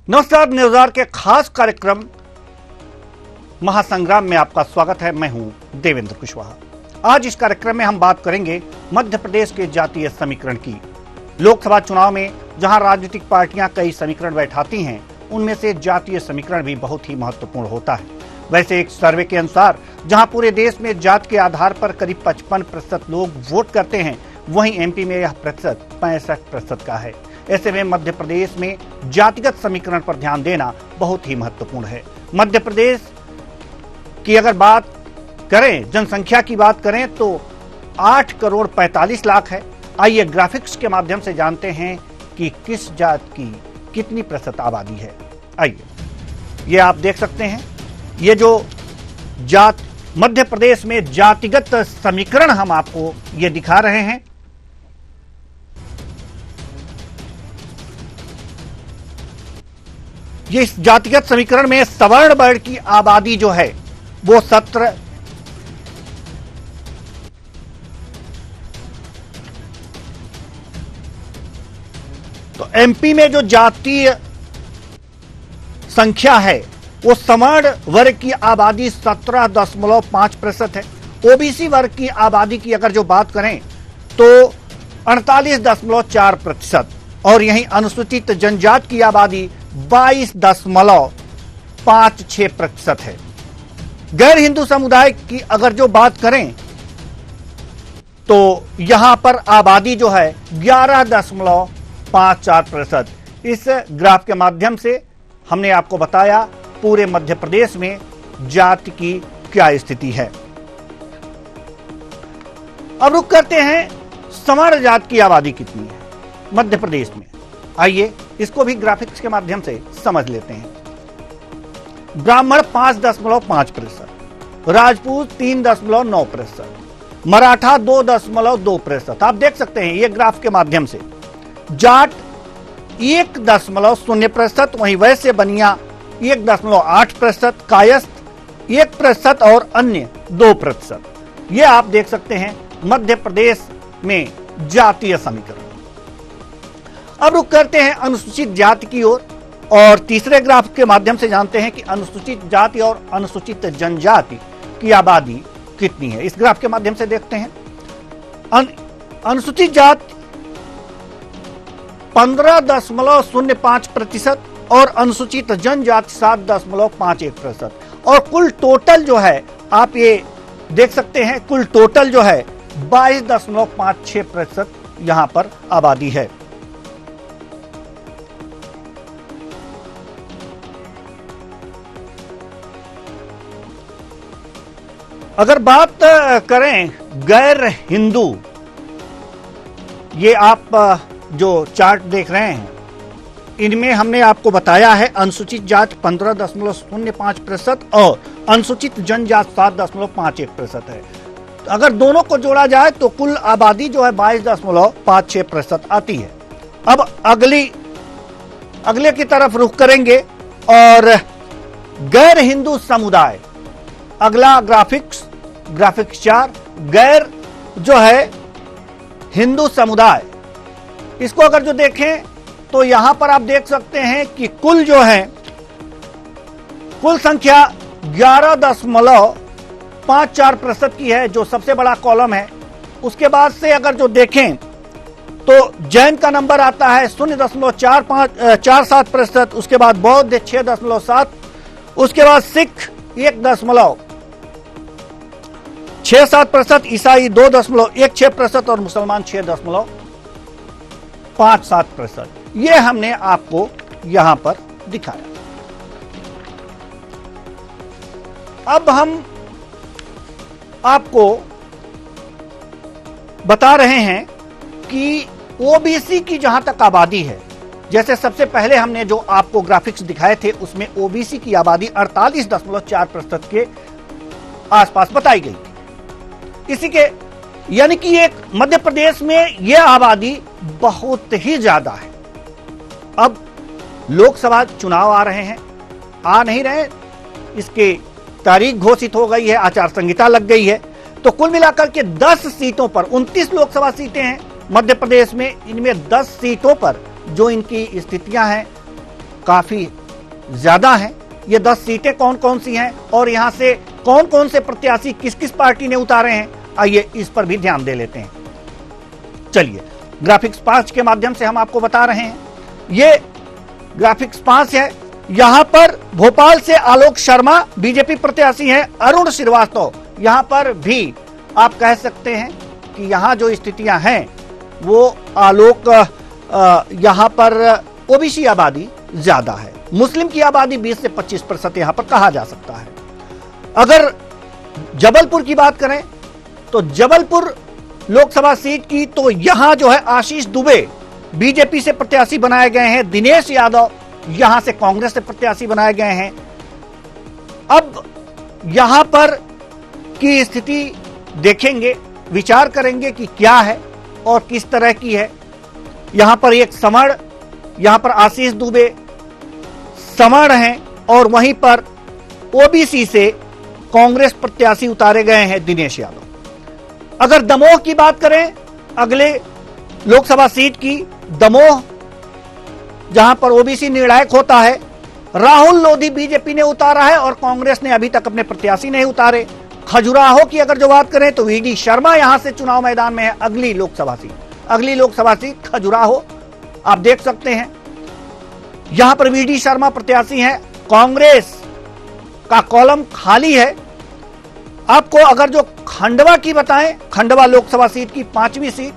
नमस्कार, न्यूज़ के खास कार्यक्रम महासंग्राम में आपका स्वागत है। मैं हूं देवेंद्र कुशवाहा। आज इस कार्यक्रम में हम बात करेंगे मध्य प्रदेश के जातीय समीकरण की। लोकसभा चुनाव में जहां राजनीतिक पार्टियां कई समीकरण बैठाती हैं, उनमें से जातीय समीकरण भी बहुत ही महत्वपूर्ण होता है। वैसे एक सर्वे के अनुसार जहां पूरे देश में जात के आधार पर करीब 55% लोग वोट करते हैं, वहीं एमपी में यह प्रतिशत 65% का है। ऐसे में मध्य प्रदेश में जातिगत समीकरण पर ध्यान देना बहुत ही महत्वपूर्ण है। मध्य प्रदेश की अगर बात करें, जनसंख्या की बात करें तो 8 करोड़ 45 लाख है। आइए ग्राफिक्स के माध्यम से जानते हैं कि किस जात की कितनी प्रतिशत आबादी है। आइए, ये आप देख सकते हैं, ये जो जात मध्य प्रदेश में जातिगत समीकरण हम आपको ये दिखा रहे हैं। ये इस जातिगत समीकरण में सवर्ण वर्ण की आबादी जो है वो 17। तो एमपी में जो जातीय संख्या है वो सवर्ण वर्ग की आबादी 17.5% है। ओबीसी वर्ग की आबादी की अगर जो बात करें तो 48.4% और यहीं अनुसूचित जनजाति की आबादी 22.56% है। गैर हिंदू समुदाय की अगर जो बात करें तो यहां पर आबादी जो है 11.54%। इस ग्राफ के माध्यम से हमने आपको बताया पूरे मध्य प्रदेश में जाति की क्या स्थिति है। अब रुक करते हैं सवर्ण जाति की आबादी कितनी है मध्य प्रदेश में। आइए इसको भी ग्राफिक्स के माध्यम से समझ लेते हैं। ब्राह्मण 5.5%, राजपूत 3.9%, मराठा 2.2%। आप देख सकते हैं ये ग्राफ के माध्यम से। जाट 1.0%, वहीं वैश्य बनिया 1.8%, कायस्थ 1% और अन्य 2%। ये आप देख सकते हैं मध्य प्रदेश में जातीय समीकरण। अब रुक करते हैं अनुसूचित जाति की ओर और तीसरे ग्राफ के माध्यम से जानते हैं कि अनुसूचित जाति और अनुसूचित जनजाति की आबादी कितनी है। इस ग्राफ के माध्यम से देखते हैं। अनुसूचित जाति 15.05% और अनुसूचित जनजाति 7.51%। और कुल टोटल जो है आप ये देख सकते हैं, कुल टोटल जो है 22.56% यहां पर आबादी है। अगर बात करें गैर हिंदू, ये आप जो चार्ट देख रहे हैं इनमें हमने आपको बताया है अनुसूचित जाति 15.05% और अनुसूचित जनजाति 7.51% है। अगर दोनों को जोड़ा जाए तो कुल आबादी जो है 22.56% आती है। अब अगले की तरफ रुख करेंगे और गैर हिंदू समुदाय, अगला ग्राफिक्स 4, गैर जो है हिंदू समुदाय, इसको अगर जो देखें तो यहां पर आप देख सकते हैं कि कुल जो है कुल संख्या 11.54% की है, जो सबसे बड़ा कॉलम है। उसके बाद से अगर जो देखें तो जैन का नंबर आता है 0.47%, उसके बाद बौद्ध 6.7, उसके बाद सिख 1.67%, ईसाई 2.16% और मुसलमान 6.57%। ये हमने आपको यहां पर दिखाया। अब हम आपको बता रहे हैं कि ओबीसी की जहां तक आबादी है, जैसे सबसे पहले हमने जो आपको ग्राफिक्स दिखाए थे उसमें ओबीसी की आबादी 48.4% के आसपास बताई गई थी। इसी के यानी कि एक मध्य प्रदेश में यह आबादी बहुत ही ज्यादा है। अब लोकसभा चुनाव आ रहे हैं, आ नहीं रहे, इसके तारीख घोषित हो गई है, आचार संहिता लग गई है। तो कुल मिलाकर के 10 सीटों पर 29 लोकसभा सीटें हैं मध्य प्रदेश में। इनमें 10 सीटों पर जो इनकी स्थितियां हैं काफी ज्यादा हैं। ये 10 सीटें कौन कौन सी हैं और यहां से कौन कौन से प्रत्याशी किस किस पार्टी ने उतारे हैं, आइए इस पर भी ध्यान दे लेते हैं। चलिए, ग्राफिक्स 5 के माध्यम से हम आपको बता रहे हैं। ये ग्राफिक्स 5 है। यहां पर भोपाल से आलोक शर्मा बीजेपी प्रत्याशी हैं, अरुण श्रीवास्तव। यहां पर भी आप कह सकते हैं कि यहां जो स्थितियां हैं वो आलोक, यहां पर ओबीसी आबादी ज्यादा है, मुस्लिम की आबादी 20 से 25% यहां पर कहा जा सकता है। अगर जबलपुर की बात करें तो जबलपुर लोकसभा सीट की, तो यहां जो है आशीष दुबे बीजेपी से प्रत्याशी बनाए गए हैं, दिनेश यादव यहां से कांग्रेस से प्रत्याशी बनाए गए हैं। अब यहां पर की स्थिति देखेंगे, विचार करेंगे कि क्या है और किस तरह की है। यहां पर एक समण, यहां पर आशीष दुबे समण हैं और वहीं पर ओबीसी से कांग्रेस प्रत्याशी उतारे गए हैं दिनेश यादव। अगर दमोह की बात करें, अगले लोकसभा सीट की, दमोह जहां पर ओबीसी निर्णायक होता है, राहुल लोधी बीजेपी ने उतारा है और कांग्रेस ने अभी तक अपने प्रत्याशी नहीं उतारे। खजुराहो की अगर जो बात करें तो वीडी शर्मा यहां से चुनाव मैदान में है। अगली लोकसभा सीट खजुराहो आप देख सकते हैं, यहां पर वीडी शर्मा प्रत्याशी हैं। कांग्रेस का कॉलम खाली है। आपको अगर जो खंडवा की बताएं, खंडवा लोकसभा सीट की 5वीं सीट,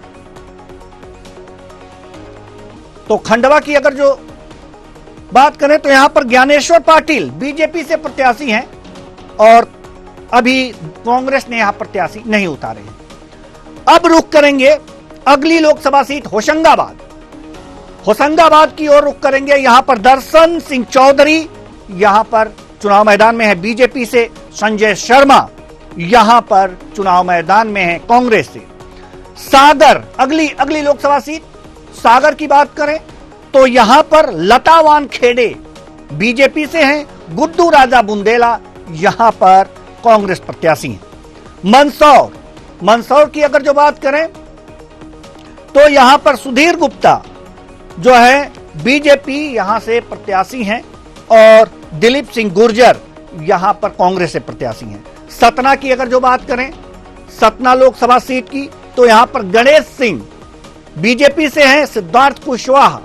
तो खंडवा की अगर जो बात करें तो यहां पर ज्ञानेश्वर पाटिल बीजेपी से प्रत्याशी हैं और अभी कांग्रेस ने यहां प्रत्याशी नहीं उतारे हैं। अब रुख करेंगे अगली लोकसभा सीट होशंगाबाद की ओर रुख करेंगे। यहां पर दर्शन सिंह चौधरी यहां पर चुनाव मैदान में है बीजेपी से। संजय शर्मा यहां पर चुनाव मैदान में है कांग्रेस से। सागर, अगली लोकसभा सीट सागर की बात करें तो यहां पर लता वानखेड़े बीजेपी से हैं, गुड्डू राजा बुंदेला यहां पर कांग्रेस प्रत्याशी हैं। मंदसौर की अगर जो बात करें तो यहां पर सुधीर गुप्ता जो है बीजेपी यहां से प्रत्याशी हैं और दिलीप सिंह गुर्जर यहां पर कांग्रेस से प्रत्याशी हैं। सतना की अगर जो बात करें, सतना लोकसभा सीट की, तो यहां पर गणेश सिंह बीजेपी से हैं, सिद्धार्थ कुशवाहा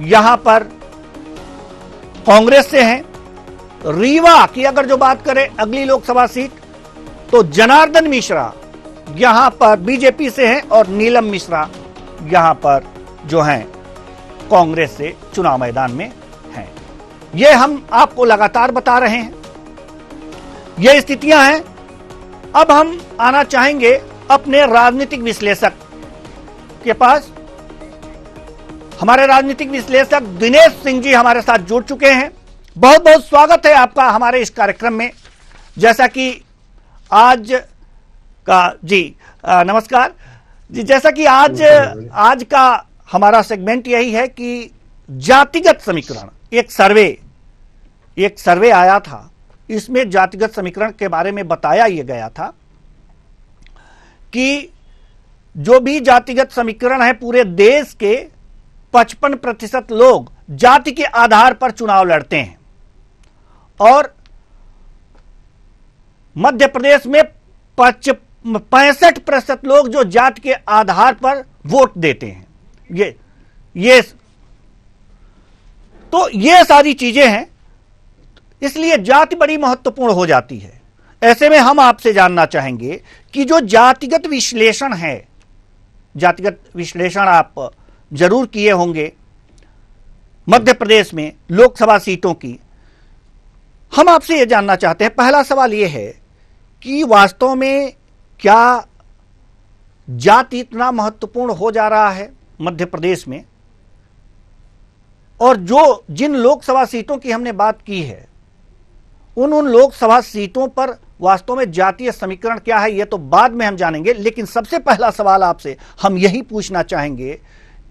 यहां पर कांग्रेस से हैं। रीवा की अगर जो बात करें अगली लोकसभा सीट, तो जनार्दन मिश्रा यहां पर बीजेपी से हैं और नीलम मिश्रा यहां पर जो हैं कांग्रेस से चुनाव मैदान में हैं। ये हम आपको लगातार बता रहे हैं, ये स्थितियां हैं। अब हम आना चाहेंगे अपने राजनीतिक विश्लेषक के पास। हमारे राजनीतिक विश्लेषक दिनेश सिंह जी हमारे साथ जुड़ चुके हैं। बहुत बहुत स्वागत है आपका हमारे इस कार्यक्रम में। जैसा कि आज का जी नमस्कार जी, जैसा कि आज का हमारा सेगमेंट यही है कि जातिगत समीकरण, एक सर्वे आया था, इसमें जातिगत समीकरण के बारे में बताया यह गया था कि जो भी जातिगत समीकरण है, पूरे देश के 55% लोग जाति के आधार पर चुनाव लड़ते हैं और मध्य प्रदेश में 65% लोग जो जाति के आधार पर वोट देते हैं। तो ये सारी चीजें हैं, इसलिए जाति बड़ी महत्वपूर्ण हो जाती है। ऐसे में हम आपसे जानना चाहेंगे कि जो जातिगत विश्लेषण है, जातिगत विश्लेषण आप जरूर किए होंगे मध्य प्रदेश में लोकसभा सीटों की। हम आपसे यह जानना चाहते हैं, पहला सवाल यह है कि वास्तव में क्या जाति इतना महत्वपूर्ण हो जा रहा है मध्य प्रदेश में, और जिन लोकसभा सीटों की हमने बात की है उन लोकसभा सीटों पर वास्तव में जातीय समीकरण क्या है, यह तो बाद में हम जानेंगे। लेकिन सबसे पहला सवाल आपसे हम यही पूछना चाहेंगे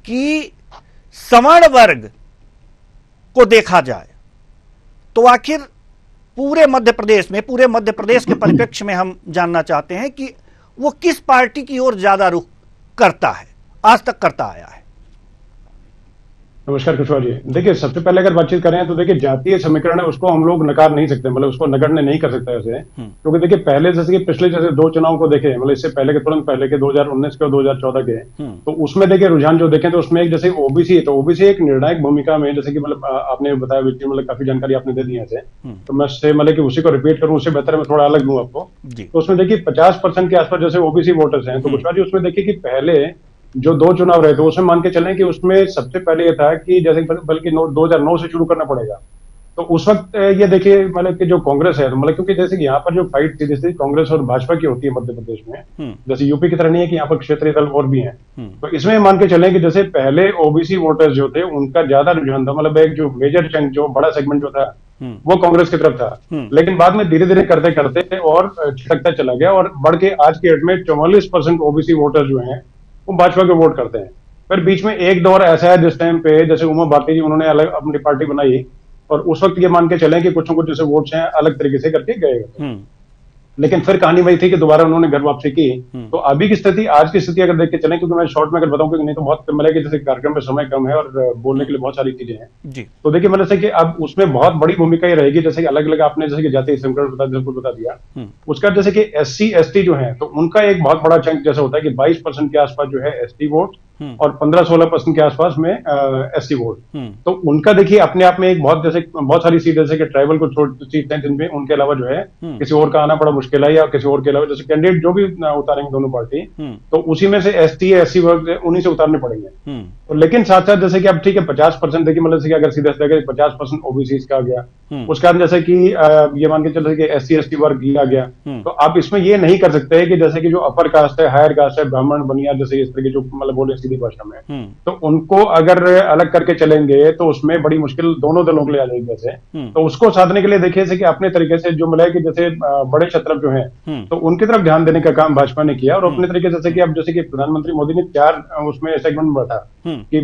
कि सवर्ण वर्ग को देखा जाए तो आखिर पूरे मध्य प्रदेश के परिप्रेक्ष्य में हम जानना चाहते हैं कि वो किस पार्टी की ओर ज्यादा रुख करता है, आज तक करता आया है। नमस्कार कुशवाहा जी। देखिए, सबसे पहले अगर बातचीत करें तो देखिए जातीय समीकरण है उसको हम लोग नकार नहीं सकते, मतलब उसको नगण्य नहीं कर सकते ऐसे, क्योंकि देखिए पहले जैसे कि पिछले जैसे दो चुनाव को देखें, मतलब इससे पहले के तुरंत पहले के 2019 के और 2014 के, तो उसमें देखिए रुझान जो देखें तो उसमें एक जैसे ओबीसी है, तो ओबीसी एक निर्णायक भूमिका में, जैसे कि मतलब आपने बताया व्यक्ति, मतलब काफी जानकारी आपने दे दी है ऐसे, तो मैं उससे मतलब कि उसी को रिपीट करूं, उससे बेहतर मैं थोड़ा अलग दूं आपको। जी। तो उसमें देखिए 50% के आसपास जैसे ओबीसी वोटर्स हैं, तो कुशवाहा जी उसमें देखिए कि पहले जो दो चुनाव रहे थे उसमें मान के चलें कि उसमें सबसे पहले ये था कि जैसे बल्कि 2009 से शुरू करना पड़ेगा। तो उस वक्त ये देखिए मतलब कि जो कांग्रेस है, तो मतलब क्योंकि जैसे कि यहाँ पर जो फाइट सीधी सीधी कांग्रेस और भाजपा की होती है मध्य प्रदेश में, जैसे यूपी की तरह नहीं है कि यहाँ पर क्षेत्रीय दल और भी हैं। तो इसमें मान के चलें कि जैसे पहले ओबीसी वोटर्स जो थे उनका ज्यादा रुझान था, मतलब एक जो मेजर चंक, जो बड़ा सेगमेंट जो था वो कांग्रेस की तरफ था। लेकिन बाद में धीरे धीरे करते करते और छिटकता चला गया, और बढ़ के आज के डेट में 44% ओबीसी वोटर्स जो हैं वो भाजपा के वोट करते हैं। फिर बीच में एक दौर ऐसा है जिस टाइम पे जैसे उमा भारती जी उन्होंने अलग अपनी पार्टी बनाई, और उस वक्त ये मान के चलें कि कुछ न कुछ जैसे वोट्स हैं अलग तरीके से करके गए। लेकिन फिर कहानी वही थी कि दोबारा उन्होंने घर वापसी की। तो अभी की स्थिति, आज की स्थिति अगर देख के चलें, क्योंकि मैं शॉर्ट में अगर बताऊं, क्योंकि नहीं तो बहुत मिलेगा, जैसे कार्यक्रम में समय कम है और बोलने के लिए बहुत सारी चीजें हैं। जी। तो देखिए मतलब से कि अब उसमें बहुत बड़ी भूमिका ये रहेगी, जैसे कि अलग अलग आपने जैसे कि जातीय समीकरण बता दिया। उसका जैसे कि एससी एसटी जो है, तो उनका एक बहुत बड़ा चंक जैसा होता है कि 22% के आसपास जो है एसटी वोट, और 15-16% के आसपास में एससी वोट। तो उनका देखिए अपने आप में एक बहुत जैसे बहुत सारी सीट, जैसे कि ट्राइबल को छोड़ सीट हैं जिनमें उनके अलावा जो है किसी और का आना बड़ा मुश्किल है, या किसी और के अलावा जैसे कैंडिडेट जो भी उतारेंगे दोनों पार्टी, तो उसी में से एसटी या एससी वर्ग उन्हीं से उतारने पड़ेंगे। तो लेकिन साथ साथ जैसे कि अब ठीक है 50% देखिए, मतलब कि अगर सीधा सीधा 50% ओबीसी का आ गया, उसके बाद जैसे कि ये मान के चलो कि एससी एसटी वर्ग आ गया। तो आप इसमें ये नहीं कर सकते कि जैसे कि जो अपर कास्ट है, हायर कास्ट है, ब्राह्मण बनिया, जैसे इस तरह की जो मतलब बोले सीधी भाषा में, तो उनको अगर अलग करके चलेंगे तो उसमें बड़ी मुश्किल दोनों दलों के लिए आ जाएगी जैसे। तो उसको साधने के लिए देखिए कि अपने तरीके से जो मिला कि जैसे बड़े छत्रप जो है, तो उनकी तरफ ध्यान देने का काम भाजपा ने किया, और अपने तरीके से जैसे कि अब जैसे कि प्रधानमंत्री मोदी ने 4 उसमें सेगमेंट बढ़ा कि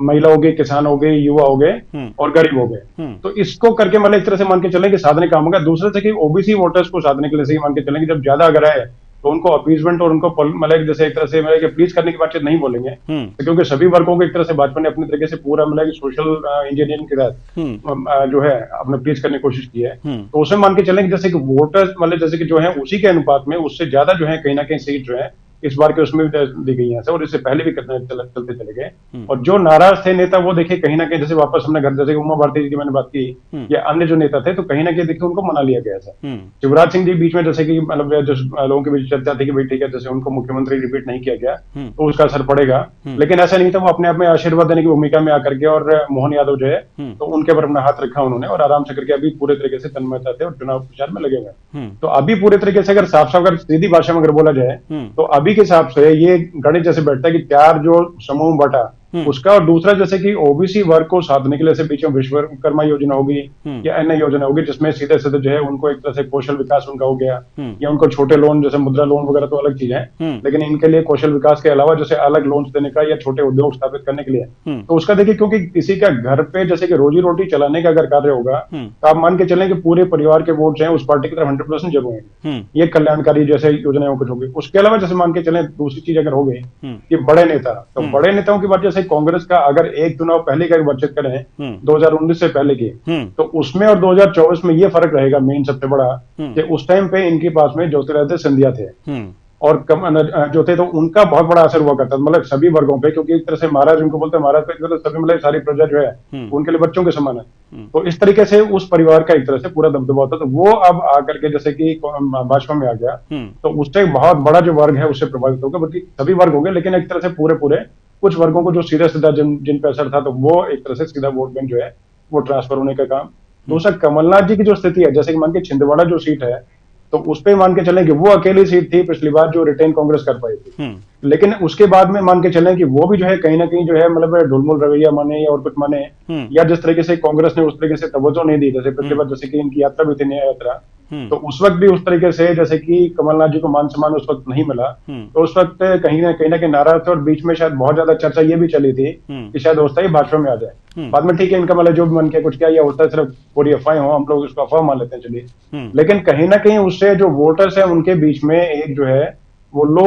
महिला हो गई, किसान हो गए, युवा हो गए और गरीब हो गए। तो इसको करके मतलब एक तरह से मान के चलें कि साधने काम होगा। दूसरे से कि ओबीसी वोटर्स को साधने के लिए से मान के चलें कि जब ज्यादा अगर है तो उनको अपीजमेंट और उनको मतलब जैसे एक तरह से मतलब प्लीज करने की बातचीत नहीं बोलेंगे, तो क्योंकि सभी वर्गों को एक तरह से भाजपा ने अपने तरीके से पूरा मतलब सोशल इंजीनियरिंग के तहत जो है अपने प्लीज करने की कोशिश की है। तो उसमें मान के चलें कि जैसे कि वोटर्स मतलब जैसे कि जो है उसी के अनुपात में उससे ज्यादा जो है कहीं ना कहीं सीट जो है इस बार के उसमें भी दी गई है, और इससे पहले भी चलते चले गए। और जो नाराज थे नेता वो देखिए कहीं ना कहीं जैसे वापस हमने घर, जैसे उमा भारती जी की मैंने बात की, या अन्य जो नेता थे, तो कहीं ना कहीं देखिए उनको मना लिया गया था। शिवराज सिंह जी बीच में जैसे कि मतलब जो लोगों के बीच चर्चा थी कि भाई ठीक है, जैसे उनको मुख्यमंत्री रिपीट नहीं किया गया तो उसका असर पड़ेगा, लेकिन ऐसा नहीं था। वो अपने आप में आशीर्वाद देने की भूमिका में आकर के, और मोहन यादव जो है तो उनके ऊपर अपना हाथ रखा उन्होंने, और आराम से करके अभी पूरे तरीके से तन्मयता थे और चुनाव प्रचार में लगे हुए। तो अभी पूरे तरीके से अगर साफ साफ अगर सीधी भाषा में अगर बोला जाए, तो अभी के हिसाब से ये गणित जैसे बैठता है कि 4 जो समूह बटा उसका, और दूसरा जैसे कि ओबीसी वर्ग को साधने के लिए बीच में विश्वकर्मा योजना होगी या अन्य योजना होगी, जिसमें सीधे सीधे जो है उनको एक तरह से कौशल विकास उनका हो गया, या उनको छोटे लोन जैसे मुद्रा लोन वगैरह तो अलग चीज है, लेकिन इनके लिए कौशल विकास के अलावा जैसे अलग लोन देने का या छोटे उद्योग स्थापित करने के लिए, तो उसका देखिए क्योंकि किसी का घर पे जैसे कि रोजी रोटी चलाने का अगर कार्य होगा, तो आप मान के चलें कि पूरे परिवार के वोट जो है उस पार्टी की तरफ 100% जब होंगे। ये कल्याणकारी जैसे योजनाओं कुछ होगी। उसके अलावा जैसे मान के चलें दूसरी चीज अगर हो गई कि बड़े नेता, तो बड़े नेताओं की बात जैसे कांग्रेस का अगर एक चुनाव पहले का बातचीत करें 2019 से पहले की, तो उसमें और 2024 में ये फर्क रहेगा मेन सबसे बड़ा, कि उस टाइम पे इनके पास में ज्योतिरादित्य सिंधिया थे, और जो थे तो उनका बहुत बड़ा असर हुआ करता था, मतलब सभी वर्गों पे, क्योंकि एक तरह से महाराज उनको बोलते हैं, महाराज पे सभी मतलब सारी प्रजा जो है उनके लिए बच्चों के समान है। तो इस तरीके से उस परिवार का एक तरह से पूरा दबदबा होता, तो वो अब आकर के जैसे कि भाजपा में आ गया, तो उससे बहुत बड़ा जो वर्ग है उससे प्रभावित होगा, बल्कि सभी वर्ग होंगे, लेकिन एक तरह से पूरे कुछ वर्गों को जो सीधा सीधा जिन पे असर था, तो वो एक तरह से सीधा वोट बैंक जो है वो ट्रांसफर होने का काम। दूसरा कमलनाथ जी की जो स्थिति है, जैसे कि मान के छिंदवाड़ा जो सीट है, तो उस पे मान के चलें कि वो अकेली सीट थी पिछली बार जो रिटेन कांग्रेस कर पाई थी, लेकिन उसके बाद में मान के चलें कि वो भी जो है कहीं ना कहीं जो है मतलब ढुलमुल रवैया माने या और कुछ माने, या जिस तरीके से कांग्रेस ने उस तरीके से तवज्जो नहीं दी, जैसे पिछली बार जैसे कि इनकी यात्रा भी थी न्याय यात्रा, तो उस वक्त भी उस तरीके से जैसे कि कमलनाथ जी को मान सम्मान उस वक्त नहीं मिला, तो उस वक्त कहीं ना कहीं नाराज थे, और बीच में शायद बहुत ज्यादा चर्चा ये भी चली थी कि शायद होता ही भाजपा में आ जाए। बाद में ठीक है, इनका मतलब जो भी मन के कुछ क्या या होता है, सिर्फ पूरी अफवाहें हो, हम लोग उसको अफवाह मान लेते हैं चलिए, लेकिन कहीं ना कहीं उससे जो वोटर्स है उनके बीच में एक जो है वो लो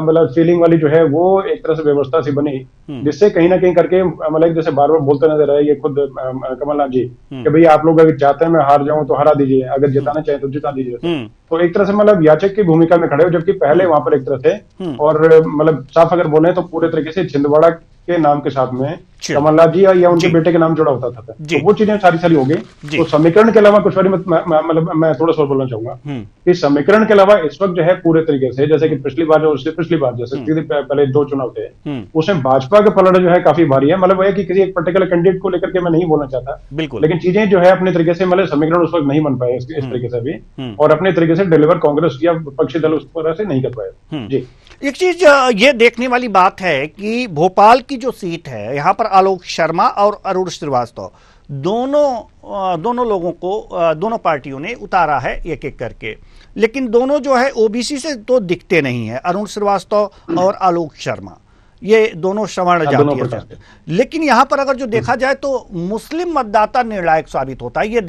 मतलब फीलिंग वाली जो है वो एक तरह से व्यवस्था सी बनी, जिससे कहीं ना कहीं करके मतलब जैसे बार बार बोलते नजर आए ये खुद कमलनाथ जी कि भाई आप लोग अगर चाहते हैं मैं हार जाऊं तो हरा दीजिए, अगर जिताना चाहे तो जिता दीजिए। तो एक तरह से मतलब याचक की भूमिका में खड़े हो, जबकि पहले वहां पर एक तरह से और मतलब साफ अगर बोले तो पूरे तरीके से छिंदवाड़ा के नाम के साथ में कमलनाथ जी या उनके बेटे के नाम जुड़ा होता था। तो वो चीजें सारी सारी हो गई। तो समीकरण के अलावा कुछ बारी मतलब मैं थोड़ा सा बोलना चाहूंगा कि समीकरण के अलावा इस वक्त जो है पूरे तरीके से जैसे कि पिछली बार जो उससे पिछली बार जैसे पहले 2 चुनाव थे उसमें भाजपा का पलड़ा जो है काफी भारी है। मतलब वो है कि किसी एक पर्टिकुलर कैंडिडेट को लेकर के मैं नहीं बोलना चाहता, बिल्कुल, लेकिन चीजें जो है अपने तरीके से मतलब समीकरण उस वक्त नहीं बन पाए इस तरीके से भी, और अपने तरीके से डिलीवर कांग्रेस या विपक्षी दल उस तरह से नहीं कर पाए। जी, एक चीज ये देखने वाली बात है कि भोपाल की जो सीट है यहाँ पर आलोक शर्मा और अरुण श्रीवास्तव दोनों लोगों को दोनों पार्टियों ने उतारा है एक एक करके, लेकिन दोनों जो है ओबीसी से तो दिखते नहीं है, अरुण श्रीवास्तव और आलोक शर्मा ये दोनों सवर्ण जातीय हैं। लेकिन यहां पर अगर जो देखा जाए तो मुस्लिम मतदाता निर्णायक साबित होता है, ये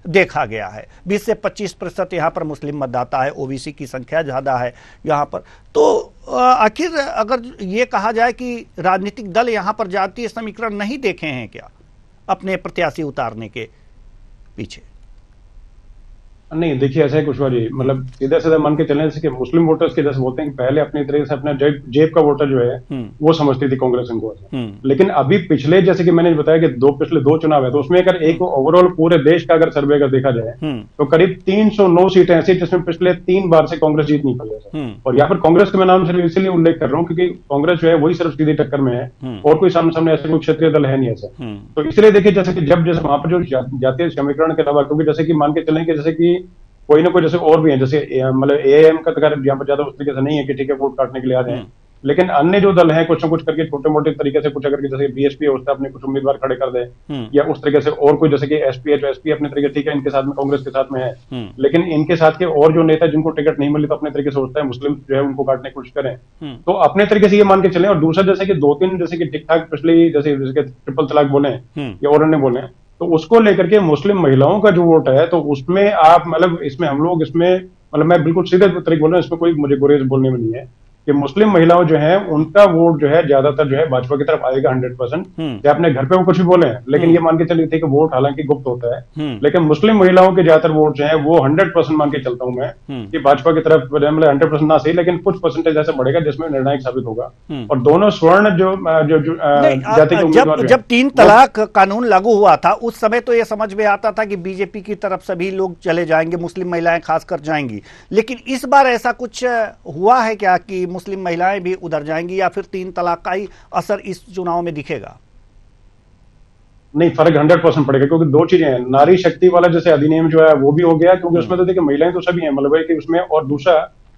देखा गया है। 20 से 25% यहां पर मुस्लिम मतदाता है, ओबीसी की संख्या ज्यादा है यहां पर। तो आखिर अगर ये कहा जाए कि राजनीतिक दल यहां पर जातीय समीकरण नहीं देखे हैं क्या अपने प्रत्याशी उतारने के पीछे? नहीं, देखिए ऐसा है कुशवाहा जी, मतलब सीधा सीधा मान के चलने जैसे कि मुस्लिम वोटर्स के जैसे बोलते हैं कि पहले अपनी तरीके से अपना जेब का वोटर जो है वो समझती थी कांग्रेस इनको, लेकिन अभी पिछले जैसे कि मैंने बताया कि पिछले 2 चुनाव है तो उसमें अगर एक ओवरऑल पूरे देश का अगर सर्वे अगर देखा जाए तो करीब 309 सीटें ऐसी जिसमें पिछले 3 बार से कांग्रेस जीत नहीं पाई है। और यहाँ पर कांग्रेस का मैं नाम सिर्फ इसलिए उल्लेख कर रहा हूँ क्योंकि कांग्रेस जो है वही सिर्फ सीधी टक्कर में है और कोई सामने ऐसे कोई क्षेत्रीय दल है नहीं ऐसा। तो इसलिए देखिए जैसे कि जैसे वहां पर जो जातीय समीकरण के अलावा, क्योंकि जैसे कि मान के चलें कि जैसे कि कोई ना कोई जैसे और भी है, जैसे मतलब एएम का तो यहाँ पर ज्यादा उस तरीके से नहीं है कि ठीक है वोट काटने के लिए आ रहे हैं, लेकिन अन्य जो दल हैं कुछ ना कुछ करके छोटे मोटे तरीके से कुछ अगर जैसे बीएसपी है उससे अपने कुछ उम्मीदवार खड़े कर दे, या उस तरीके से और कोई जैसे कि एसपी है तो एसपी अपने तरीके ठीक है इनके साथ में कांग्रेस के साथ में है, लेकिन इनके साथ के और जो नेता जिनको टिकट नहीं मिली तो अपने तरीके से सोचता है मुस्लिम जो है उनको काटने की कोशिश करें। तो अपने तरीके से ये मान के चले। और दूसरा जैसे कि 2-3 जैसे कि ठीक ठाक पिछली जैसे ट्रिपल तलाक बोले या और अन्य बोले, तो उसको लेकर के मुस्लिम महिलाओं का जो वोट है तो उसमें आप मतलब इसमें हम लोग इसमें मतलब मैं बिल्कुल सीधे तरीके बोल रहा हूँ, इसमें कोई मुझे गुरेज बोलने में नहीं है कि मुस्लिम महिलाओं जो है उनका वोट जो है ज्यादातर जो है भाजपा की तरफ आएगा 100%। या अपने घर पे वो कुछ भी बोले, लेकिन ये मान के चलिए थे कि वोट हालांकि गुप्त होता है, लेकिन मुस्लिम महिलाओं के ज्यादातर वोट जो है वो 100% मान के चलता हूं मैं कि भाजपा की तरफ मतलब 100% ना सही लेकिन कुछ परसेंटेज ऐसा बढ़ेगा जिसमें निर्णायक साबित होगा। और दोनों स्वर्ण जो जाति के उम्मीदवार जब 3 तलाक कानून लागू हुआ था उस समय तो ये समझ में आता था कि बीजेपी की तरफ सभी लोग चले जाएंगे, मुस्लिम महिलाएं खासकर जाएंगी, लेकिन इस बार ऐसा कुछ हुआ है क्या कि मुस्लिम महिलाएं भी उधर जाएंगी या फिर 3 तलाक का ही असर इस चुनाव में दिखेगा? नहीं, फर्क 100% पड़ेगा क्योंकि 2 चीजें हैं। नारी शक्ति वाला जैसे अधिनियम जो है वो भी हो गया क्योंकि उसमें तो देखिए महिलाएं तो सभी हैं, मतलब है कि उसमें, और दूसरा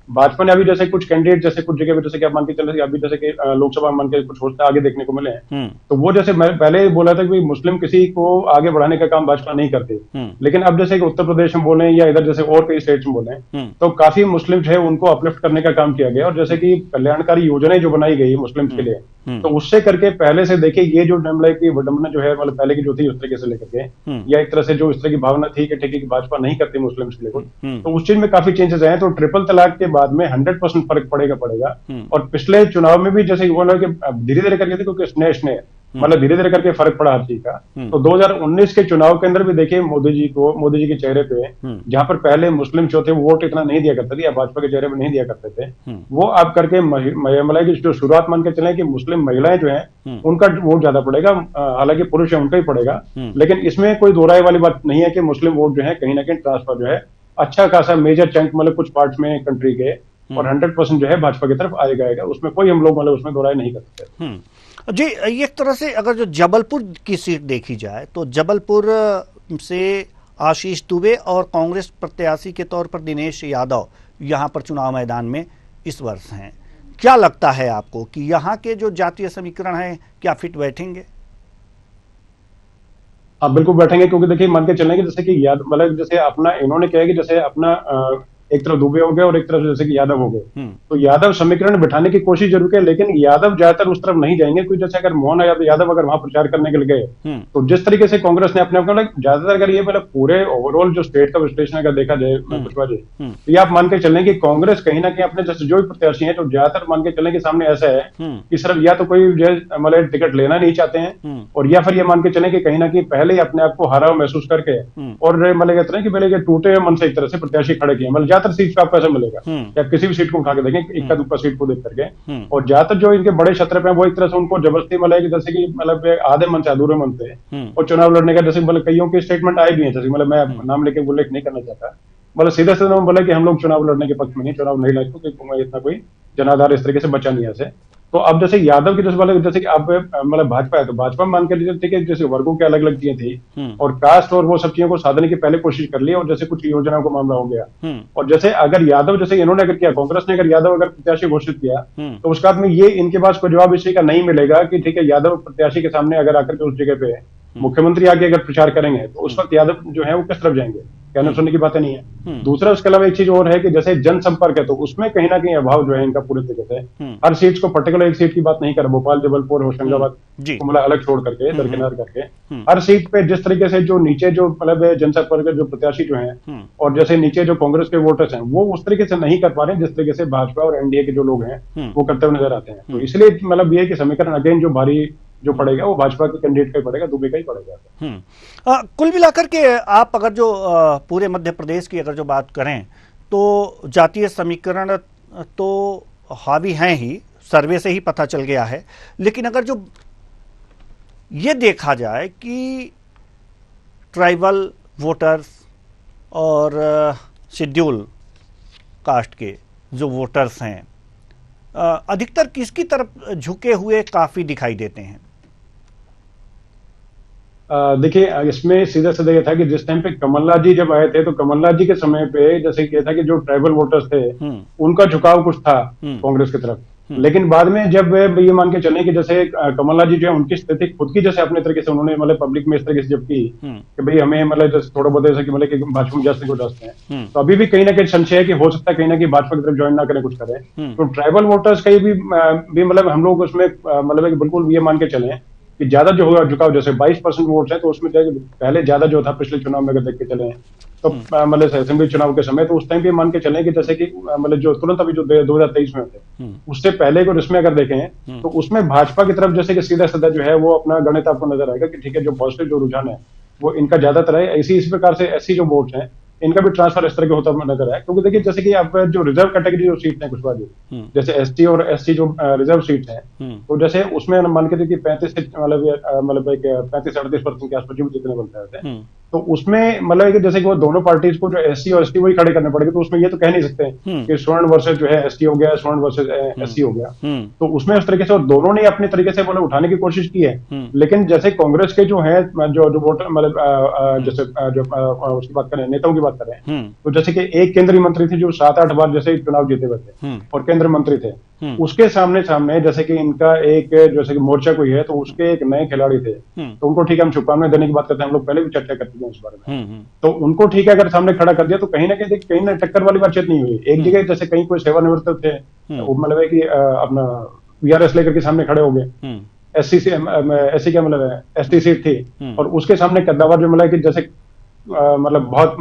भाजपा ने अभी जैसे कुछ कैंडिडेट जैसे कुछ जगह पे जैसे कि आप मान के चले अभी जैसे कि लोकसभा मान के कुछ होता आगे देखने को मिले हैं, तो वो जैसे मैं पहले बोला था कि मुस्लिम किसी को आगे बढ़ाने का काम भाजपा नहीं करती, लेकिन अब जैसे कि उत्तर प्रदेश में बोले या इधर जैसे और कई स्टेट्स में बोले तो काफी मुस्लिम जो है उनको अपलिफ्ट करने का काम किया गया। और जैसे कि कल्याणकारी योजनाएं जो बनाई गई मुस्लिम के लिए, तो उससे करके पहले से देखिए ये जो मतलब की विडंबना जो है मतलब पहले की जो थी उस तरीके से लेकर के या एक तरह से जो इस तरह की भावना थी कि ठीक है भाजपा नहीं करती मुस्लिम के लिए, तो उस चीज में काफी चेंजेस आए। तो ट्रिपल तलाक के बाद में 100% फर्क पड़ेगा। और पिछले चुनाव में भी जैसे बोला कि धीरे धीरे करके क्योंकि स्नेह मतलब धीरे धीरे करके फर्क पड़ा हर चीज का। तो 2019 के चुनाव के अंदर भी देखिए मोदी जी के चेहरे पे जहां पर पहले मुस्लिम जो थे वोट इतना नहीं दिया करते थे या भाजपा के चेहरे पे नहीं दिया करते थे, वो अब करके मतलब की जो शुरुआत मान के चले कि मुस्लिम महिलाएं जो है उनका वोट ज्यादा पड़ेगा, हालांकि पुरुष है उनका ही पड़ेगा, लेकिन इसमें कोई दो राय वाली बात नहीं है कि मुस्लिम वोट जो है कहीं ना कहीं ट्रांसफर जो है अच्छा खासा मेजर चंक मतलब कुछ पार्ट्स में कंट्री के और 100% जो है भाजपा की तरफ आएगा, उसमें कोई हम लोग मतलब उसमें दो राय नहीं कर सकते। जी, एक तरह से अगर जो जबलपुर की सीट देखी जाए तो जबलपुर से आशीष दुबे और कांग्रेस प्रत्याशी के तौर पर दिनेश यादव यहाँ पर चुनाव मैदान में इस वर्ष हैं। क्या लगता है आपको कि यहाँ के जो जातीय समीकरण है क्या फिट बैठेंगे? आप बिल्कुल बैठेंगे क्योंकि देखिए मान के चलेंगे जैसे कि याद मतलब जैसे अपना इन्होंने क्या है कि जैसे अपना एक तरफ दुबे हो गए और एक तरफ जैसे कि यादव हो गए। तो यादव समीकरण बिठाने की कोशिश जरूर है, लेकिन यादव ज्यादातर उस तरफ नहीं जाएंगे, क्योंकि जैसे अगर मोहन यादव अगर वहां प्रचार करने के लिए गए तो जिस तरीके से कांग्रेस ने अपने आप को ज्यादातर अगर ये मतलब पूरे ओवरऑल जो स्टेट का विश्लेषण अगर देखा जाए कुशवाहा जी, तो ये आप मान के चलें कि कांग्रेस कहीं ना कहीं अपने जैसे जो भी प्रत्याशी हैं तो ज्यादातर मान के चलें कि सामने ऐसा है कि सिर्फ या तो कोई मतलब टिकट लेना नहीं चाहते हैं, और या फिर ये मान के चलें कि कहीं ना कहीं पहले ही अपने आप को हारा महसूस करके और मतलब कहते हैं कि पहले टूटे मन से एक तरह से प्रत्याशी खड़े किए, मतलब ज्यादातर सीट का आपको ऐसा मिलेगा, या किसी भी सीट को उठा के देखें इक्का दुक्का सीट को देख करके, और ज्यादातर जो इनके बड़े क्षेत्र पे वो एक तरह से उनको जबरदस्ती मतलब जैसे कि मतलब आधे मन से अधूरे मन से और चुनाव लड़ने का जैसे मतलब कईयों के स्टेटमेंट आए भी हैं, जैसे मतलब मैं नाम लेके उल्लेख नहीं करना चाहता, मतलब सीधे सीधे बोला कि हम लोग चुनाव लड़ने के पक्ष में नहीं, चुनाव नहीं लड़ते क्योंकि इतना कोई जनाधार इस तरीके से बचा नहीं ऐसे। तो अब जैसे यादव की जैसे कि अब मतलब भाजपा है तो भाजपा मान के लीजिए ठीक है, जैसे वर्गों की अलग अलग चीजें थी और कास्ट और वो सब चीजों को साधने की पहले कोशिश कर ली, और जैसे कुछ योजनाओं का मामला हो गया, और जैसे अगर यादव जैसे इन्होंने अगर किया, कांग्रेस ने अगर यादव अगर प्रत्याशी घोषित किया तो उसके बाद में ये इनके पास कोई जवाब इसी का नहीं मिलेगा कि ठीक है यादव प्रत्याशी के सामने अगर आकर के उस जगह पे मुख्यमंत्री आगे अगर प्रचार करेंगे तो उस वक्त यादव जो है वो किस तरफ जाएंगे, कहने सुनने की बातें नहीं है। दूसरा उसके अलावा एक चीज और है कि जैसे जनसंपर्क है तो उसमें कहीं ना कहीं अभाव जो है इनका पूरे तरीके से, हर सीट को पर्टिकुलर एक सीट की बात नहीं कर, भोपाल जबलपुर होशंगाबाद को मतलब अलग छोड़ करके दरकिनार करके हर सीट पे जिस तरीके से जो नीचे जो मतलब जनसंपर्क के जो प्रत्याशी जो है और जैसे नीचे जो कांग्रेस के वोटर्स हैं वो उस तरीके से नहीं कर पा रहे हैं जिस तरीके से भाजपा और एनडीए के जो लोग हैं वो करते हुए नजर आते हैं। तो इसलिए मतलब ये कि समीकरण अगेन जो भारी जो पड़ेगा वो भाजपा के कैंडिडेट का ही पड़ेगा, दुबे का ही पड़ेगा। कुल मिलाकर के आप अगर जो पूरे मध्य प्रदेश की अगर जो बात करें तो जातीय समीकरण तो हावी हैं ही, सर्वे से ही पता चल गया है, लेकिन अगर जो ये देखा जाए कि ट्राइबल वोटर्स और शेड्यूल कास्ट के जो वोटर्स हैं अधिकतर किसकी तरफ झुके हुए काफी दिखाई देते हैं? देखिए इसमें सीधा सीधा ये था कि जिस टाइम पे कमलनाथ जी जब आए थे तो कमलनाथ जी के समय पे जैसे क्या था कि जो ट्राइबल वोटर्स थे उनका झुकाव कुछ था कांग्रेस की तरफ, लेकिन बाद में जब ये मान के चले कि जैसे कमलनाथ जी जो है उनकी स्थिति खुद की जैसे अपने तरीके से उन्होंने मतलब पब्लिक में इस तरीके से जब की कि भाई हमें मतलब जैसे थोड़ा बहुत ऐसा कि मतलब कि भाजपा में जाने को जाते हैं, तो अभी भी कहीं ना कहीं संशय है कि हो सकता है कहीं ना कहीं भाजपा की तरफ ज्वाइन ना करें, कुछ करें। तो ट्राइबल वोटर्स का भी मतलब हम लोग उसमें मतलब बिल्कुल ये मान के चले कि ज्यादा जो होगा झुकाव जैसे 22% वोट है तो उसमें पहले ज्यादा जो था पिछले चुनाव में अगर देख के चले तो मतलब असेंबली चुनाव के समय तो उस टाइम भी मान के चले कि जैसे कि मतलब जो तुरंत अभी जो 2023 में होते उससे पहले को इसमें अगर देखें तो उसमें भाजपा की तरफ जैसे कि सीधा सीधा जो है वो अपना गणित आपको नजर आएगा कि ठीक है जो पॉजिटिव जो रुझान है वो इनका ज्यादातर है। इसी प्रकार से ऐसी जो वोट है इनका भी ट्रांसफर इस तरह के होता नजर आया, क्योंकि देखिए जैसे कि आप जो रिजर्व कैटेगरी जो सीट है कुशवाहा जी, जैसे एसटी और एससी जो रिजर्व सीट है तो जैसे उसमें मान के देखिए 35 से मतलब एक 35-38% के आसपास जो जितने बनते हैं तो उसमें मतलब जैसे कि वो दोनों पार्टीज को जो एससी और एसटी वही खड़े करने पड़ेंगे, तो उसमें ये तो कह नहीं सकते कि स्वर्ण वर्सेस जो है एसटी हो गया, स्वर्ण वर्सेस एससी हो गया, तो उसमें उस तरीके से दोनों ने अपने तरीके से मतलब उठाने की कोशिश की है। लेकिन जैसे कांग्रेस के जो है जो वोटर मतलब जैसे जो उसकी बात करें नेताओं की बात करें तो जैसे कि एक केंद्रीय मंत्री थे जो 7-8 बार जैसे चुनाव जीते हुए थे और केंद्रीय मंत्री थे, उसके सामने जैसे कि इनका एक जैसे कि मोर्चा कोई है तो उसके एक नए खिलाड़ी थे तो उनको ठीक है हम शुभकामनाएं देने की बात करते हैं, हम लोग पहले भी चर्चा कर चुके हैं इस बारे में, तो उनको ठीक है अगर सामने खड़ा कर दिया तो कहीं ना टक्कर वाली बातचीत नहीं हुई। एक जगह जैसे कहीं कोई सेवानिवृत्त थे मतलब है कि अपना वीआरएस लेकर के सामने खड़े हो गए, एससी का मतलब एसटी सीट थी और उसके सामने कद्दावर जो मतलब कि जैसे मतलब बहुत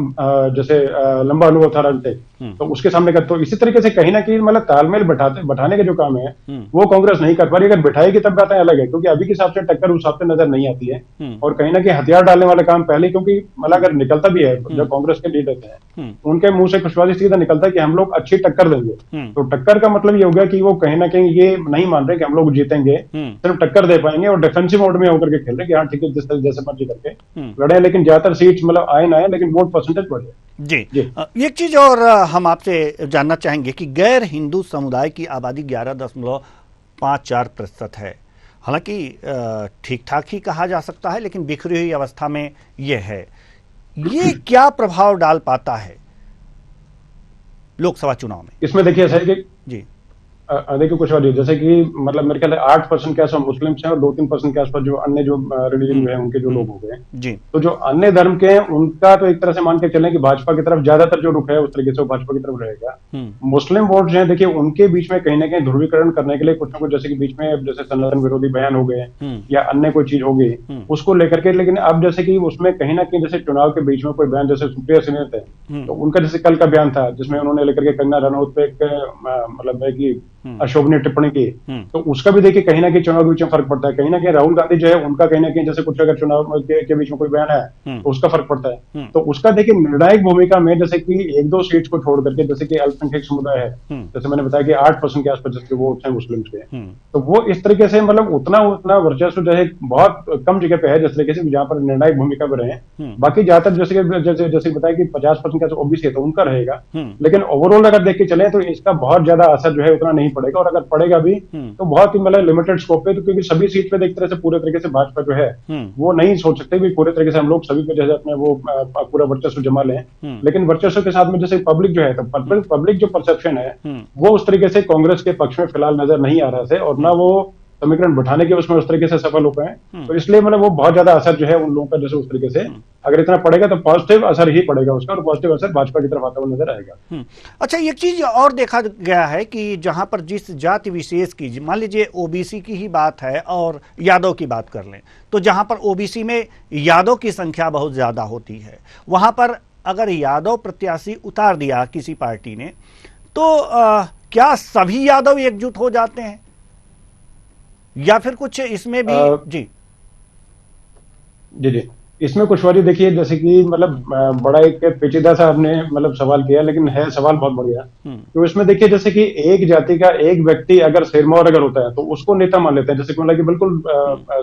जैसे लंबा अनुभव था रनते तो उसके सामने का, तो इसी तरीके से कहीं ना कहीं मतलब तालमेल बैठाने के जो काम है वो कांग्रेस नहीं कर पा रही। अगर बैठाएगी तब बातें अलग है, क्योंकि अभी के हिसाब से टक्कर उस हिसाब से नजर नहीं आती है और कहीं ना कहीं हथियार डालने वाला काम पहले, क्योंकि मतलब अगर निकलता भी है जब कांग्रेस के लीडर हैं उनके मुंह से कुशवाहा सीधा निकलता है कि हम लोग अच्छी टक्कर देंगे, तो टक्कर का मतलब ये हो गया कि वो कहीं ना कहीं ये नहीं मान रहे कि हम लोग जीतेंगे, सिर्फ टक्कर दे पाएंगे और डिफेंसिव मोड में होकर के खेल रहे कि हाँ ठीक है जिस तरह जैसे मर्जी करके लड़े, लेकिन ज्यादातर सीट मतलब आए ना आए लेकिन वोट परसेंटेज बढ़े। जी एक चीज और हम आपसे जानना चाहेंगे कि गैर हिंदू समुदाय की आबादी 11.54% है, हालांकि ठीक ठाक ही कहा जा सकता है लेकिन बिखरी हुई अवस्था में यह है, ये क्या प्रभाव डाल पाता है लोकसभा चुनाव में? इसमें देखिए ऐसा है कि जी देखिए कुछ और जैसे कि मतलब मेरे ख्याल 8% के आसपास मुस्लिम्स हैं और 2-3% के आसपास जो अन्य जो रिलीजन है उनके जो लोग हो गए जी। तो जो अन्य धर्म के हैं उनका तो एक तरह से मान के चलें कि भाजपा की तरफ ज्यादातर जो रुख है उस तरीके से वो भाजपा की तरफ रहेगा। मुस्लिम वोट जो है देखिए उनके बीच में कहीं ना कहीं ध्रुवीकरण करने के लिए कुछ ना कुछ जैसे कि बीच में जैसे सनातन विरोधी बयान हो गए या अन्य कोई चीज हो गई उसको लेकर के, लेकिन अब जैसे कि उसमें कहीं ना कहीं जैसे चुनाव के बीच में कोई बयान जैसे सुप्रिया सिन्हा थे तो उनका जैसे कल का बयान था जिसमें उन्होंने लेकर के कंगना रनौत पे एक मतलब है कि अशोभनीय टिप्पणी की, तो उसका भी देखिए कहीं ना कहीं चुनाव के बीच में फर्क पड़ता है। कहीं ना कहीं राहुल गांधी जो है उनका कहीं ना कहीं जैसे कुछ अगर चुनाव के बीच में कोई बयान है तो उसका फर्क पड़ता है। तो उसका देखिए निर्णायक भूमिका में जैसे कि 1-2 सीट्स को छोड़ करके जैसे कि अल्पसंख्यक समुदाय है, जैसे मैंने बताया कि 8% के आसपास जिसके वोट हैं मुस्लिम्स के, तो वो इस तरीके से मतलब उतना वर्चस्व जो है बहुत कम जगह पे है जिस तरीके से जहां पर निर्णायक भूमिका में रहे। बाकी ज्यादातर जैसे बताया कि 50% का ओबीसी है तो उनका रहेगा, लेकिन ओवरऑल अगर देख के चले तो इसका बहुत ज्यादा असर जो है उतना नहीं पड़ेगा, और अगर पड़ेगा भी तो बहुत ही मतलब लिमिटेड स्कोप पे, तो क्योंकि सभी सीट पे एक तरह से पूरे तरीके से भाजपा जो है वो नहीं सोच सकते भी पूरे तरीके से हम लोग सभी पे जैसे अपने वो पूरा वर्चस्व जमा लें, लेकिन वर्चस्व के साथ में जैसे पब्लिक जो है तो पब्लिक जो परसेप्शन है वो उस तरीके से कांग्रेस के पक्ष में फिलहाल नजर नहीं आ रहा है और ना वो समीकरण बैठाने के उसमें उस तरीके से सफल हो पाए, तो इसलिए मतलब वो बहुत ज्यादा असर जो है उन लोगों का जैसे उस तरीके से अगर इतना पड़ेगा तो पॉजिटिव असर ही पड़ेगा उसका, और पॉजिटिव असर भाजपा की तरफ आता हुआ नजर आएगा। अच्छा, एक चीज और देखा गया है कि जहां पर जिस जाति विशेष की, मान लीजिए ओबीसी की ही बात है और यादव की बात कर लें, तो जहां पर ओबीसी में यादव की संख्या बहुत ज्यादा होती है, वहां पर अगर यादव प्रत्याशी उतार दिया किसी पार्टी ने तो क्या सभी यादव एकजुट हो जाते हैं या फिर कुछ इसमें भी? जी जी जी इसमें कुछ वाली देखिए जैसे कि मतलब बड़ा एक पेचीदा सा आपने मतलब सवाल किया, लेकिन है सवाल बहुत बढ़िया। तो इसमें देखिए जैसे कि एक जाति का एक व्यक्ति अगर सिरमौर अगर होता है तो उसको नेता मान लेते हैं, जैसे कि मतलब कि बिल्कुल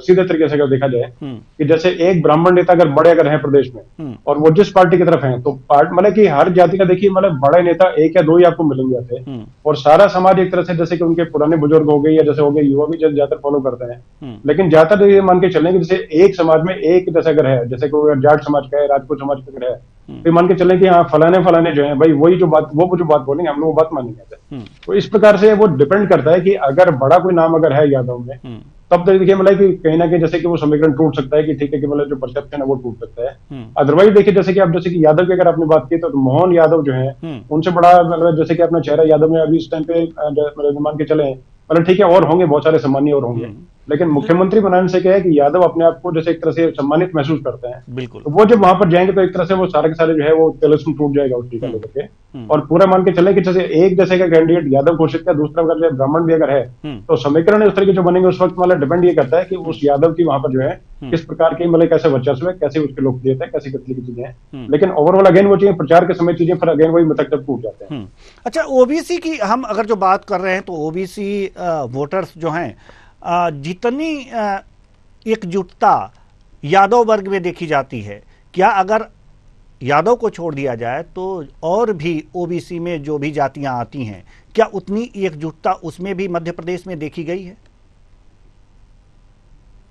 सीधे तरीके से अगर देखा जाए कि जैसे एक ब्राह्मण नेता अगर बड़े अगर है प्रदेश में और वो जिस पार्टी की तरफ है तो मतलब कि हर जाति का देखिए मतलब बड़े नेता 1 या 2 ही आपको मिलेंगे जाते, और सारा समाज एक तरह से जैसे कि उनके पुराने बुजुर्ग हो गए या जैसे हो गए युवा भी ज्यादातर फॉलो करते हैं। लेकिन ज्यादातर ये मान के चलें कि जैसे एक समाज में एक जैसे अगर है, जैसे कोई जाट समाज का है, राजपूत समाज का है, तो मान के चले कि हाँ फलाने जो है भाई वही जो बात बोलेंगे हम लोग वो बात मानेंगे। तो इस प्रकार से वो डिपेंड करता है कि अगर बड़ा कोई नाम अगर है यादव में तब तो देखिए मतलब कि कहीं ना कहीं जैसे कि वो समीकरण टूट सकता है कि ठीक है कि मतलब जो परसेप्शन है वो टूट सकता है। अदरवाइज देखिए जैसे कि आप जैसे कि यादव की अगर आपने बात की तो मोहन यादव जो है उनसे बड़ा मतलब जैसे कि अपना चेहरा यादव में अभी इस टाइम पे मान के चले मतलब ठीक है, और होंगे बहुत सारे सम्मानीय और होंगे, लेकिन मुख्यमंत्री बनाने से क्या है कि यादव अपने आप को जैसे एक तरह से सम्मानित महसूस करते हैं। बिल्कुल। तो वो जब वहां पर जाएंगे तो एक तरह से वो सारे के सारे जो है वो तिलिस्म टूट जाएगा उस टीका लेकर के, और पूरा मान के चले कि जैसे एक जैसे का कैंडिडेट यादव घोषित किया, दूसरा अगर ब्राह्मण भी अगर है तो समीकरण इस तरीके जो बनेंगे उस वक्त मतलब डिपेंड ये करता है कि उस यादव की वहां पर जो है किस प्रकार की मतलब कैसे वर्चस्व है, कैसे उसकी लोकप्रियता है, कैसी कितनी की चीजें हैं, लेकिन ओवरऑल अगेन वो चीजें प्रचार के समय चीजें फिर अगेन वही तक टूट जाते हैं। अच्छा, ओबीसी की हम अगर जो बात कर रहे हैं तो ओबीसी वोटर्स जो हैं जितनी एकजुटता यादव वर्ग में देखी जाती है, क्या अगर यादव को छोड़ दिया जाए तो और भी ओबीसी में जो भी जातियां आती हैं क्या उतनी एकजुटता उसमें भी मध्य प्रदेश में देखी गई है?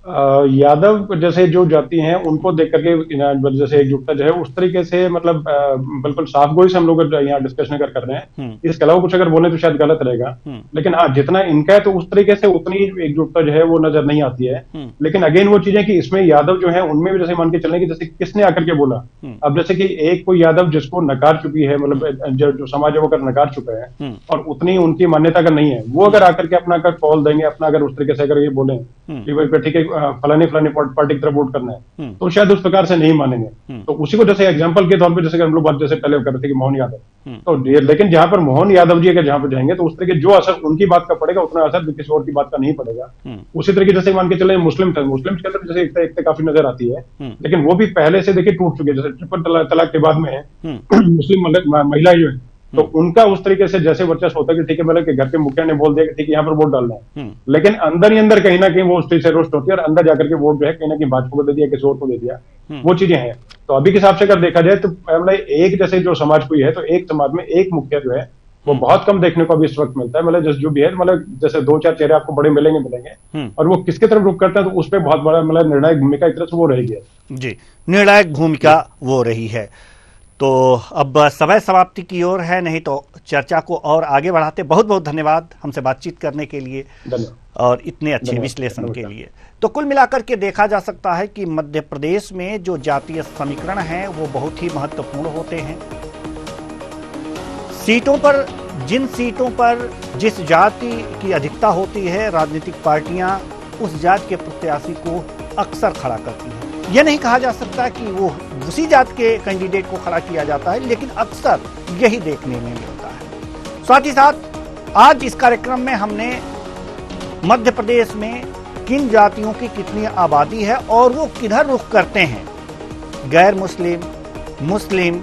यादव जैसे जो जाति हैं उनको देख करके जैसे एकजुटता जो है उस तरीके से मतलब बिल्कुल साफ गोई से हम लोग यहाँ डिस्कशन अगर कर रहे हैं, इसके अलावा कुछ अगर बोले तो शायद गलत रहेगा, लेकिन हाँ जितना इनका है तो उस तरीके से उतनी एकजुटता जो है वो नजर नहीं आती है। लेकिन अगेन वो चीजें कि इसमें यादव जो है उनमें भी जैसे मान के चलें कि जैसे किसने आकर के बोला, अब जैसे कि एक कोई यादव जिसको नकार चुकी है मतलब जो समाज है वो अगर नकार चुका है और उतनी उनकी मान्यता अगर नहीं है, वो अगर आकर के अपना अगर कॉल देंगे अपना अगर उस तरीके से अगर ये बोले कि भाई ठीक है फलानी पार्टी की तरफ वोट करना है, तो शायद उस प्रकार से नहीं मानेंगे। तो उसी को जैसे एग्जांपल के तौर पे जैसे हम लोग बात जैसे पहले कर रहे थे कि मोहन यादव, तो लेकिन जहां पर मोहन यादव जी अगर जहां पर जाएंगे तो उस तरीके जो असर उनकी बात का पड़ेगा उतना असर किसी और की बात का नहीं पड़ेगा। उसी तरीके जैसे मान के चले मुस्लिम के अंदर जैसे एकता काफी नजर आती है, लेकिन वो भी पहले से देखिए टूट चुके, जैसे ट्रिपल तलाक के बाद में मुस्लिम महिला जो है तो उनका उस तरीके से जैसे वर्चस्व होता है कि ठीक है मतलब कि घर के मुखिया ने बोल दिया कि ठीक है यहाँ पर वोट डालना है, लेकिन अंदर ही अंदर कहीं ना कहीं वो उस चीज से रोस्ट होती है और अंदर जाकर के वोट जो है कहीं ना कहीं भाजपा को दे दिया, किसी और को दे दिया, वो चीजें हैं। तो अभी के हिसाब से अगर देखा जाए तो मतलब एक जैसे जो समाज कोई है तो एक समाज में एक मुखिया जो है वो बहुत कम देखने को अभी इस वक्त मिलता है, मतलब जैसे जो भी है मतलब जैसे 2-4 चेहरे आपको बड़े मिलेंगे और वो किसके तरफ रुख करता है तो उस पर बहुत बड़ा मतलब निर्णायक भूमिका एक तरह से वो रहेगी। जी, निर्णायक भूमिका वो रही है। तो अब समय समाप्ति की ओर है, नहीं तो चर्चा को और आगे बढ़ाते। बहुत बहुत धन्यवाद हमसे बातचीत करने के लिए और इतने अच्छे विश्लेषण के लिए। तो कुल मिलाकर के देखा जा सकता है कि मध्य प्रदेश में जो जातीय समीकरण हैं वो बहुत ही महत्वपूर्ण होते हैं। सीटों पर, जिन सीटों पर जिस जाति की अधिकता होती है, राजनीतिक पार्टियां उस जाति के प्रत्याशी को अक्सर खड़ा करती हैं। यह नहीं कहा जा सकता कि वो उसी जात के कैंडिडेट को खड़ा किया जाता है, लेकिन अक्सर यही देखने में मिलता है। साथ ही साथ आज इस कार्यक्रम में हमने मध्य प्रदेश में किन जातियों की कितनी आबादी है और वो किधर रुख करते हैं, गैर मुस्लिम, मुस्लिम,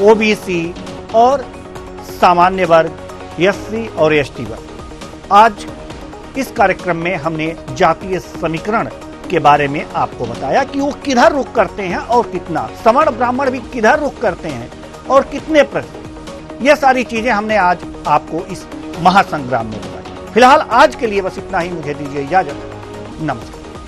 ओबीसी और सामान्य वर्ग, एससी और एसटी वर्ग। आज इस कार्यक्रम में हमने जातीय समीकरण के बारे में आपको बताया कि वो किधर रुख करते हैं और कितना, सवर्ण ब्राह्मण भी किधर रुख करते हैं और कितने प्रतिशत। ये सारी चीजें हमने आज आपको इस महासंग्राम में बताई। फिलहाल आज के लिए बस इतना ही, मुझे दीजिए इजाजत, नमस्कार।